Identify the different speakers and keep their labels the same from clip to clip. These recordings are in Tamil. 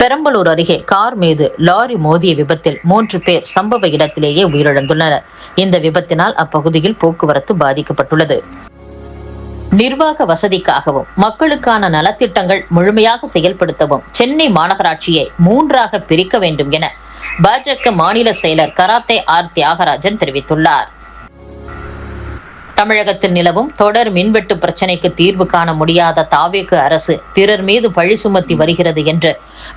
Speaker 1: பெரம்பலூர் அருகே கார் மீது லாரி மோதிய விபத்தில் 3 பேர் சம்பவ இடத்திலேயே உயிரிழந்துள்ளனர். இந்த விபத்தினால் அப்பகுதியில் போக்குவரத்து பாதிக்கப்பட்டுள்ளது. நிர்வாக வசதிக்காகவும் மக்களுக்கான நலத்திட்டங்கள் முழுமையாக செயல்படுத்தவும் சென்னை மாநகராட்சியை 3ஆக பிரிக்க வேண்டும் என பாஜக மாநில செயலர் கராத்தே ஆர் தியாகராஜன் தெரிவித்துள்ளார். தமிழகத்தில் நிலவும் தொடர் மின்வெட்டு பிரச்சினைக்கு தீர்வு காண முடியாத தாவேக்கு அரசு பிறர் மீது பழி சுமத்தி வருகிறது என்று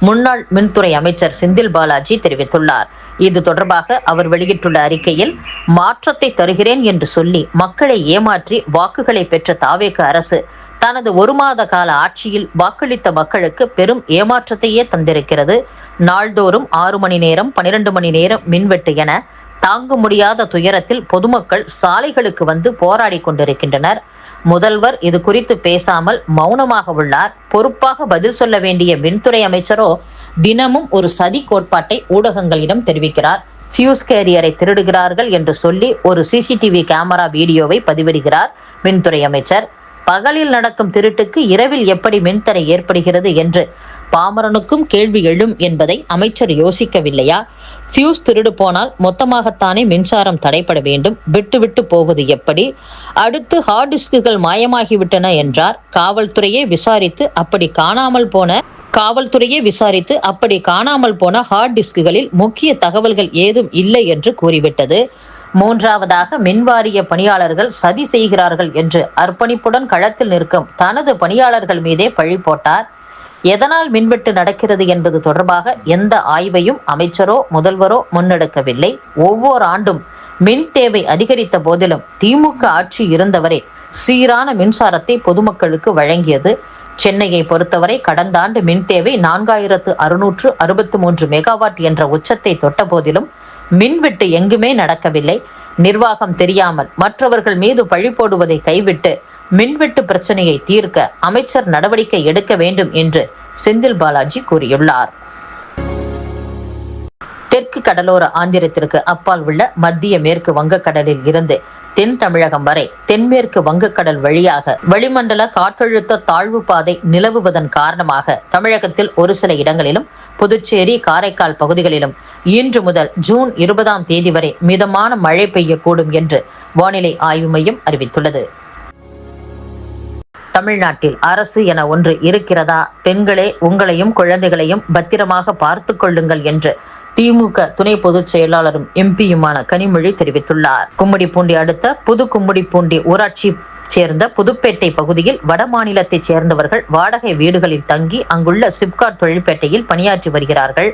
Speaker 1: முன்னாள் மின்துறை அமைச்சர் செந்தில் பாலாஜி தெரிவித்துள்ளார். இது தொடர்பாக அவர் வெளியிட்டுள்ள அறிக்கையில், மாற்றத்தை தருகிறேன் என்று சொல்லி மக்களை ஏமாற்றி வாக்குகளை பெற்ற தாவேக்கு அரசு தனது 1 மாத கால ஆட்சியில் வாக்களித்த மக்களுக்கு பெரும் ஏமாற்றத்தையே தந்திருக்கிறது. நாள்தோறும் 6 மணி நேரம் 12 மணி நேரம் மின்வெட்டு என தாங்க முடியாத துயரத்தில் பொதுமக்கள் சாலைகளுக்கு வந்து போராடி கொண்டிருக்கின்றனர். முதல்வர் இது குறித்து பேசாமல் மௌனமாக உள்ளார். பொறுப்பாக பதில் சொல்ல வேண்டிய மின்துறை அமைச்சரோ தினமும் ஒரு சதி கோட்பாட்டை ஊடகங்களிடம் தெரிவிக்கிறார். ஃபியூஸ் கேரியரை திருடுகிறார்கள் என்று சொல்லி ஒரு சிசிடிவி கேமரா வீடியோவை பதிவிடுகிறார் மின்துறை அமைச்சர். பகலில் நடக்கும் திருட்டுக்கு இரவில் எப்படி மின்தடை ஏற்படுகிறது என்று பாமரனுக்கும் கேள்வி எழும் என்பதை அமைச்சர் யோசிக்கவில்லையா? ஃபியூஸ் திருடு போனால் மொத்தமாகத்தானே மின்சாரம் தடைப்பட வேண்டும். விட்டு விட்டு போவது எப்படி? அடுத்து ஹார்ட் டிஸ்குகள் மாயமாகிவிட்டன என்றார். காவல்துறையே விசாரித்து அப்படி காணாமல் போன ஹார்ட் டிஸ்குகளில் முக்கிய தகவல்கள் ஏதும் இல்லை என்று கூறிவிட்டது. 3ஆவதாக மின்வாரிய பணியாளர்கள் சதி செய்கிறார்கள் என்று அர்ப்பணிப்புடன் களத்தில் நிற்கும் தனது பணியாளர்கள் மீதே பழி போட்டார். எதனால் மின்வெட்டு நடக்கிறது என்பது தொடர்பாக எந்த ஆய்வையும் அமைச்சரோ முதல்வரோ முன்னெடுக்கவில்லை. ஒவ்வொரு ஆண்டும் மின் தேவை அதிகரித்த போதிலும் திமுக ஆட்சி இருந்தவரை சீரான மின்சாரத்தை பொதுமக்களுக்கு வழங்கியது. சென்னையை பொறுத்தவரை கடந்த ஆண்டு மின் தேவை 4663 மெகாவாட் என்ற உச்சத்தை தொட்ட போதிலும் மின்வெட்டு எங்குமே நடக்கவில்லை. நிர்வாகம் தெரியாமல் மற்றவர்கள் மீது பழி போடுவதை கைவிட்டு மின்வெட்டு பிரச்சனையை தீர்க்க அமைச்சர் நடவடிக்கை எடுக்க வேண்டும் என்று செந்தில் பாலாஜி கூறியுள்ளார். தெற்கு கடலோர ஆந்திரத்திற்கு அப்பால் உள்ள மத்திய மேற்கு வங்கக்கடலில் இருந்து தென் தமிழகம் வரை தென்மேற்கு வங்கக்கடல் வழியாக வளிமண்டல காற்றழுத்த தாழ்வு பாதை நிலவுவதன் காரணமாக தமிழகத்தில் ஒரு சில இடங்களிலும் புதுச்சேரி காரைக்கால் பகுதிகளிலும் இன்று முதல் ஜூன் 20ஆம் தேதி வரை மிதமான மழை பெய்யக்கூடும் என்று வானிலை ஆய்வு மையம் அறிவித்துள்ளது. தமிழ்நாட்டில் அரசு என ஒன்று இருக்கிறதா? பெண்களே உங்களையும் குழந்தைகளையும் பத்திரமாக பார்த்து கொள்ளுங்கள் என்று திமுக துணை பொதுச் செயலாளரும் எம்பியுமான கனிமொழி தெரிவித்துள்ளார். கும்மிடிப்பூண்டி அடுத்த புது கும்மிடிப்பூண்டி ஊராட்சி சேர்ந்த புதுப்பேட்டை பகுதியில் வட மாநிலத்தைச் சேர்ந்தவர்கள் வாடகை வீடுகளில் தங்கி அங்குள்ள சிப்காட் தொழிற்பேட்டையில் பணியாற்றி வருகிறார்கள்.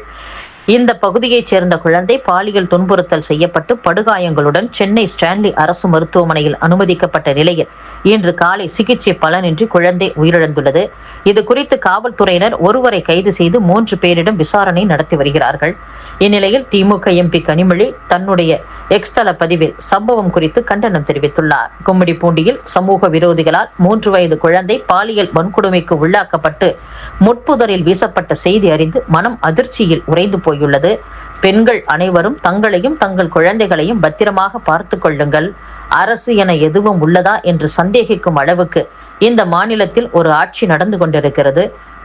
Speaker 1: இந்த பகுதியைச் சேர்ந்த குழந்தை பாலியல் துன்புறுத்தல் செய்யப்பட்டு படுகாயங்களுடன் சென்னை ஸ்டான்லி அரசு மருத்துவமனையில் அனுமதிக்கப்பட்ட நிலையில் இன்று காலை சிகிச்சை பலனின்றி குழந்தை உயிரிழந்துள்ளது. இது குறித்து காவல்துறையினர் ஒருவரை கைது செய்து 3 பேரிடம் விசாரணை நடத்தி வருகிறார்கள். இந்நிலையில் திமுக எம்பி கனிமொழி தன்னுடைய எக்ஸ் தள பதிவில் சம்பவம் குறித்து கண்டனம் தெரிவித்துள்ளார். கும்மிடிப்பூண்டியில் சமூக விரோதிகளால் 3 வயது குழந்தை பாலியல் வன்கொடுமைக்கு உள்ளாக்கப்பட்டு முட்புதரில் வீசப்பட்ட செய்தி அறிந்து மனம் அதிர்ச்சியில் உறைந்து போயுள்ளது. பெண்கள் அனைவரும் தங்களையும் தங்கள் குழந்தைகளையும் பத்திரமாக பார்த்து கொள்ளுங்கள். அரசு என எதுவும் உள்ளதா என்று சந்தேகிக்கும் அளவுக்கு இந்த மாநிலத்தில் ஒரு ஆட்சி நடந்து கொண்டிருக்கிறது.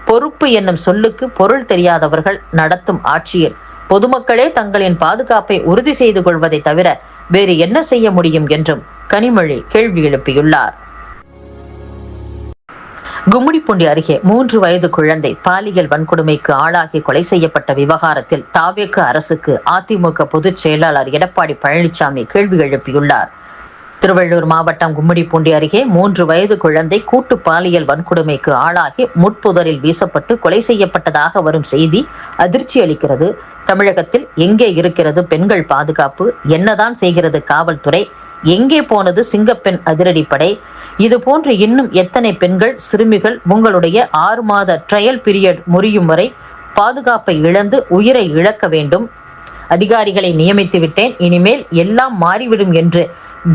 Speaker 1: பொறுப்பு என்னும் சொல்லுக்கு பொருள் தெரியாதவர்கள் நடத்தும் ஆட்சியில் பொதுமக்களே தங்களின் பாதுகாப்பை உறுதி செய்து கொள்வதை தவிர வேறு என்ன செய்ய முடியும் என்றும் கனிமொழி கேள்வி எழுப்பியுள்ளார். கும்மிடிப்பூண்டி அருகே 3 வயது குழந்தை பாலியல் வன்கொடுமைக்கு ஆளாகி கொலை செய்யப்பட்ட விவகாரத்தில் தாவேக்கு அரசுக்கு அதிமுக பொதுச் செயலாளர் எடப்பாடி பழனிசாமி கேள்வி எழுப்பியுள்ளார். திருவள்ளூர் மாவட்டம் கும்மிடிப்பூண்டி அருகே 3 வயது குழந்தை கூட்டு பாலியல் வன்கொடுமைக்கு ஆளாகி முட்புதரில் வீசப்பட்டு கொலை செய்யப்பட்டதாக வரும் செய்தி அதிர்ச்சி அளிக்கிறது. தமிழகத்தில் எங்கே இருக்கிறது பெண்கள் பாதுகாப்பு? என்னதான் செய்கிறது காவல்துறை? எங்கே போனது சிங்கப்பெண் அதிரடிப்படை? இது போன்று இன்னும் எத்தனை பெண்கள் சிறுமிகள் உங்களுடைய 6 மாத ட்ரையல் பீரியட் முறியும் வரை பாதுகாப்பை இழந்து உயிரை இழக்க வேண்டும்? அதிகாரிகளை நியமித்து விட்டேன், இனிமேல் எல்லாம் மாறிவிடும் என்று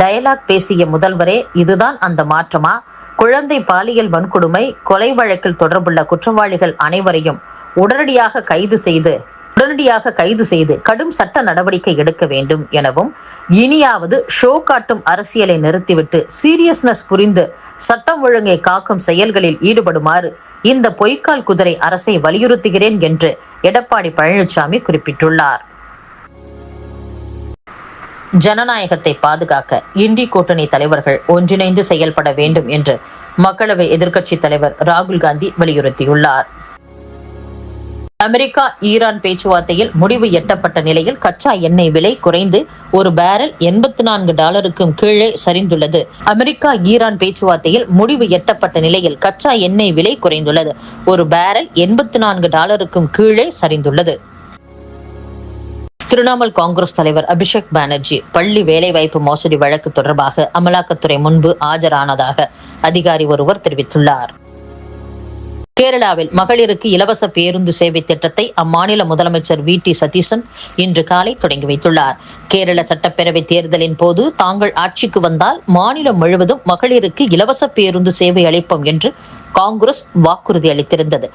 Speaker 1: டயலாக் பேசிய முதல்வரே, இதுதான் அந்த மாற்றமா? குழந்தை பாலியல் வன்கொடுமை கொலை வழக்கில் தொடர்புள்ள குற்றவாளிகள் அனைவரையும் உடனடியாக கைது செய்து உடனடியாக கைது செய்து கடும் சட்ட நடவடிக்கை எடுக்க வேண்டும் எனவும், இனியாவது ஷோ காட்டும் அரசியலை நிறுத்திவிட்டு சீரியஸ்னஸ் புரிந்து சட்டம் ஒழுங்கை காக்கும் செயல்களில் ஈடுபடுமாறு இந்த பொய்க்கால் குதிரை அரசை வலியுறுத்துகிறேன் என்று எடப்பாடி பழனிசாமி குறிப்பிட்டுள்ளார். ஜனநாயகத்தை பாதுகாக்க இந்தி கூட்டணி தலைவர்கள் ஒன்றிணைந்து செயல்பட வேண்டும் என்று மக்களவை எதிர்க்கட்சித் தலைவர் ராகுல் காந்தி வலியுறுத்தியுள்ளார். அமெரிக்கா ஈரான் பேச்சுவார்த்தையில் முடிவு எட்டப்பட்ட நிலையில் கச்சா எண்ணெய் விலை குறைந்து ஒரு பேரல் $84க்கும் கீழே சரிந்துள்ளது. அமெரிக்கா ஈரான் பேச்சுவார்த்தையில் முடிவு எட்டப்பட்ட நிலையில் கச்சா எண்ணெய் விலை குறைந்துள்ளது. ஒரு பேரல் $84க்கும் கீழே சரிந்துள்ளது. திரிணாமுல் காங்கிரஸ் தலைவர் அபிஷேக் பானர்ஜி பள்ளி வேலைவாய்ப்பு மோசடி வழக்கு தொடர்பாக அமலாக்கத்துறை முன்பு ஆஜரானதாக அதிகாரி ஒருவர் தெரிவித்துள்ளார். கேரளாவில் மகளிருக்கு இலவச பேருந்து சேவை திட்டத்தை அம்மாநில முதலமைச்சர் வி.டி. சதீசன் இன்று காலை தொடங்கி வைத்துள்ளார். கேரள சட்டப்பேரவை தேர்தலின் போது தாங்கள் ஆட்சிக்கு வந்தால் மாநிலம் முழுவதும் மகளிருக்கு இலவச பேருந்து சேவை அளிப்போம் என்று காங்கிரஸ் வாக்குறுதி அளித்திருந்தது.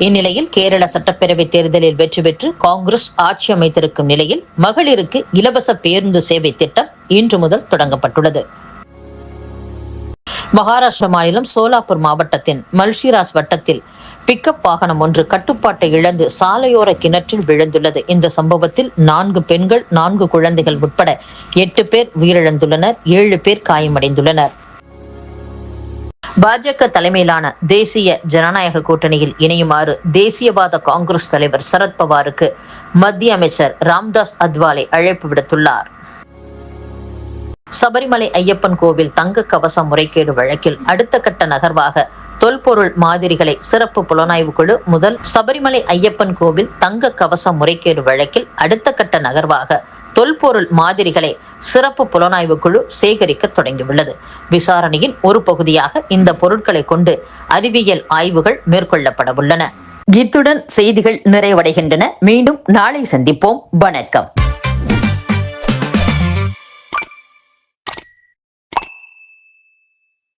Speaker 1: இந்நிலையில் கேரள சட்டப்பேரவை தேர்தலில் வெற்றி பெற்று காங்கிரஸ் ஆட்சி அமைத்திருக்கும் நிலையில் மகளிருக்கு இலவச பேருந்து சேவை திட்டம் இன்று முதல் தொடங்கப்பட்டுள்ளது. மகாராஷ்டிரா மாநிலம் சோலாப்பூர் மாவட்டத்தின் மல்ஷிராஸ் வட்டத்தில் பிக்கப் வாகனம் ஒன்று கட்டுப்பாட்டை இழந்து சாலையோர கிணற்றில் விழுந்துள்ளது. இந்த சம்பவத்தில் 4 பெண்கள் 4 குழந்தைகள் உட்பட 8 பேர் உயிரிழந்துள்ளனர். 7 பேர் காயமடைந்துள்ளனர். பாஜக தலைமையிலான தேசிய ஜனநாயக கூட்டணியில் இணையுமாறு தேசியவாத காங்கிரஸ் தலைவர் சரத்பவாருக்கு மத்திய அமைச்சர் ராம்தாஸ் அத்வாலே அழைப்பு விடுத்துள்ளார். சபரிமலை ஐயப்பன் கோவில் தங்க கவசம் முறைகேடு வழக்கில் அடுத்த கட்ட நகர்வாக தொல்பொருள் மாதிரிகளை சிறப்பு புலனாய்வு குழு முதல் சபரிமலை ஐயப்பன் கோவில் தங்க கவசம் முறைகேடு வழக்கில் அடுத்த கட்ட நகர்வாக தொல்பொருள் மாதிரிகளை சிறப்பு புலனாய்வு குழு சேகரிக்க தொடங்கியுள்ளது. விசாரணையின் ஒரு பகுதியாக இந்த பொருட்களை கொண்டு அறிவியல் ஆய்வுகள் மேற்கொள்ளப்பட உள்ளன. இத்துடன் செய்திகள் நிறைவடைகின்றன. மீண்டும் நாளை சந்திப்போம். வணக்கம்.